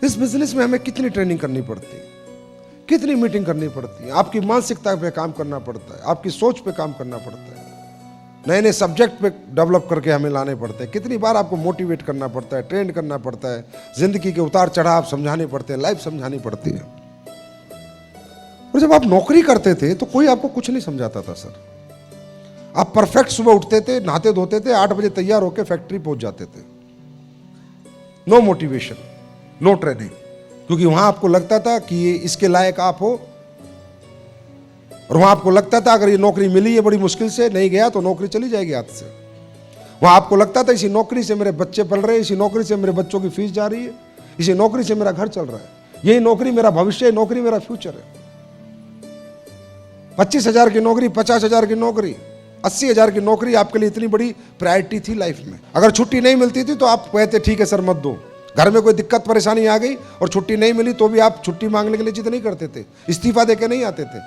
इस बिजनेस में हमें कितनी ट्रेनिंग करनी पड़ती है, कितनी मीटिंग करनी पड़ती है, आपकी मानसिकता पे काम करना पड़ता है, आपकी सोच पे काम करना पड़ता है, नए नए सब्जेक्ट पे डेवलप करके हमें लाने पड़ते हैं, कितनी बार आपको मोटिवेट करना पड़ता है, ट्रेन करना पड़ता है, जिंदगी के उतार चढ़ाव समझाने पड़ते हैं, लाइफ समझानी पड़ती है। और जब आप नौकरी करते थे तो कोई आपको कुछ नहीं समझाता था सर। आप परफेक्ट सुबह उठते थे, नहाते धोते थे, 8 बजे तैयार होकर फैक्ट्री पहुंच जाते थे। नो मोटिवेशन, नो ट्रेनिंग, क्योंकि वहां आपको लगता था कि ये इसके लायक आप हो, और वहां आपको लगता था अगर ये नौकरी मिली है बड़ी मुश्किल से, नहीं गया तो नौकरी चली जाएगी हाथ से। वहां आपको लगता था इसी नौकरी से मेरे बच्चे पल रहे हैं, इसी नौकरी से मेरे बच्चों की फीस जा रही है, इसी नौकरी से मेरा घर चल रहा है, यही नौकरी मेरा भविष्य है, नौकरी मेरा फ्यूचर है। 25,000 की नौकरी, 50,000 की नौकरी, 80,000 की नौकरी आपके लिए इतनी बड़ी प्रायोरिटी थी लाइफ में। अगर छुट्टी नहीं मिलती थी तो आप कहते ठीक है सर मत दो। घर में कोई दिक्कत परेशानी आ गई और छुट्टी नहीं मिली तो भी आप छुट्टी मांगने के लिए जिद नहीं करते थे, इस्तीफा देके नहीं आते थे।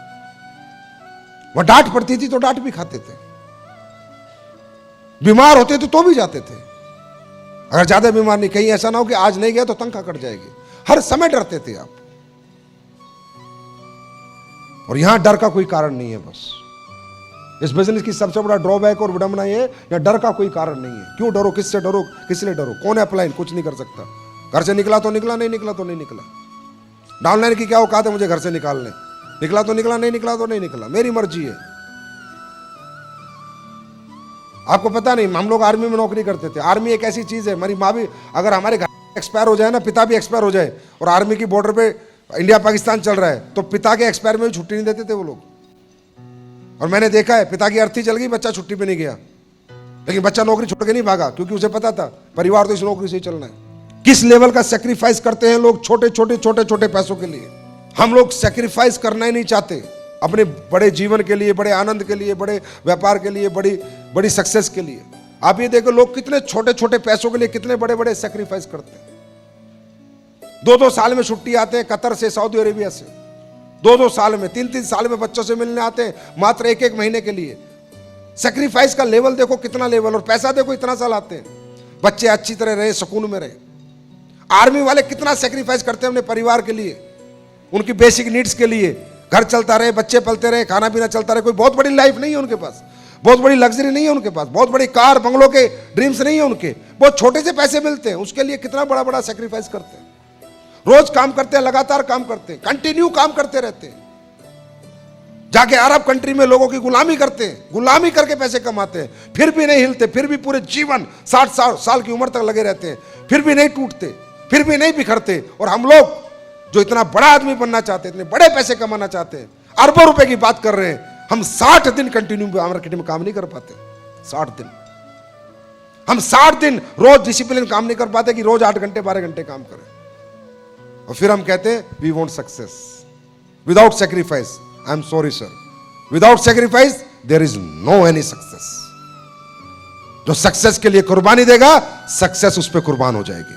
वह डांट पड़ती थी तो डांट भी खाते थे, बीमार होते थे तो भी जाते थे। अगर ज्यादा बीमार नहीं, कहीं ऐसा ना हो कि आज नहीं गया तो तनख्वाह कट जाएगी, हर समय डरते थे आप। और यहां डर का कोई कारण नहीं है। बस इस बिजनेस की सबसे बड़ा ड्रॉबैक और विडंबना ये है, या डर का कोई कारण नहीं है। क्यों डरो, किससे डरो, किस लिए डरो, कौन है अपलाइन, कुछ नहीं कर सकता। घर से निकला तो निकला, नहीं निकला तो नहीं निकला। डाउनलाइन की क्या औकात है मुझे घर से निकालने, निकला तो निकला, नहीं निकला तो नहीं निकला, मेरी मर्जी है। आपको पता नहीं, हम लोग आर्मी में नौकरी करते थे। आर्मी एक ऐसी चीज है, मेरी माँ भी, अगर हमारे घर एक्सपायर हो जाए ना, पिता भी एक्सपायर हो जाए और आर्मी की बॉर्डर पे इंडिया पाकिस्तान चल रहा है, तो पिता के एक्सपायर में भी छुट्टी नहीं देते थे वो लोग। और मैंने देखा है, पिता की अर्थी चल गई, बच्चा छुट्टी पे नहीं गया, लेकिन बच्चा नौकरी छोड़ के नहीं भागा, क्योंकि उसे पता था परिवार तो इस नौकरी से ही चलना है। किस लेवल का सेक्रीफाइस करते हैं लोग छोटे छोटे छोटे छोटे पैसों के लिए। हम लोग सेक्रीफाइस करना ही नहीं चाहते अपने बड़े जीवन के लिए, बड़े आनंद के लिए, बड़े व्यापार के लिए, बड़ी बड़ी सक्सेस के लिए। आप ये देखो लोग कितने छोटे छोटे पैसों के लिए कितने बड़े बड़े सेक्रीफाइस करते हैं। 2-2 साल में छुट्टी आते हैं कतर से, सऊदी अरेबिया से, 2-2 साल में, 3-3 साल में बच्चों से मिलने आते हैं मात्र 1-1 महीने के लिए। सेक्रीफाइस का लेवल देखो कितना लेवल, और पैसा देखो इतना साल आते हैं। बच्चे अच्छी तरह रहे, सुकून में रहे। आर्मी वाले कितना सेक्रीफाइस करते हैं अपने परिवार के लिए, उनकी बेसिक नीड्स के लिए। घर चलता रहे, बच्चे पलते रहे, खाना पीना चलता रहे। कोई बहुत बड़ी लाइफ नहीं है उनके पास, बहुत बड़ी लग्जरी नहीं है उनके पास, बहुत बड़ी कार बंगलों के ड्रीम्स नहीं है उनके, बहुत छोटे से पैसे मिलते हैं, उसके लिए कितना बड़ा बड़ा सेक्रीफाइस करते हैं। रोज काम करते हैं, लगातार काम करते हैं, कंटिन्यू काम करते रहते हैं। जाके अरब कंट्री में लोगों की गुलामी करते हैं, गुलामी करके पैसे कमाते हैं, फिर भी नहीं हिलते, फिर भी पूरे जीवन 60 साल की उम्र तक लगे रहते हैं, फिर भी नहीं टूटते, फिर भी नहीं बिखरते। और हम लोग जो इतना बड़ा आदमी बनना चाहते हैं, इतने बड़े पैसे कमाना चाहते हैं, अरबों रुपए की बात कर रहे हैं, हम 60 दिन कंटिन्यू मार्केट में काम नहीं कर पाते। 60 दिन, हम 60 दिन रोज डिसिप्लिन काम नहीं कर पाते कि रोज 8 घंटे 12 घंटे काम करें। और फिर हम कहते हैं we want success without sacrifice. I am sorry sir, without sacrifice there is no any success. जो सक्सेस के लिए कुर्बानी देगा, सक्सेस उस पर कुर्बान हो जाएगी।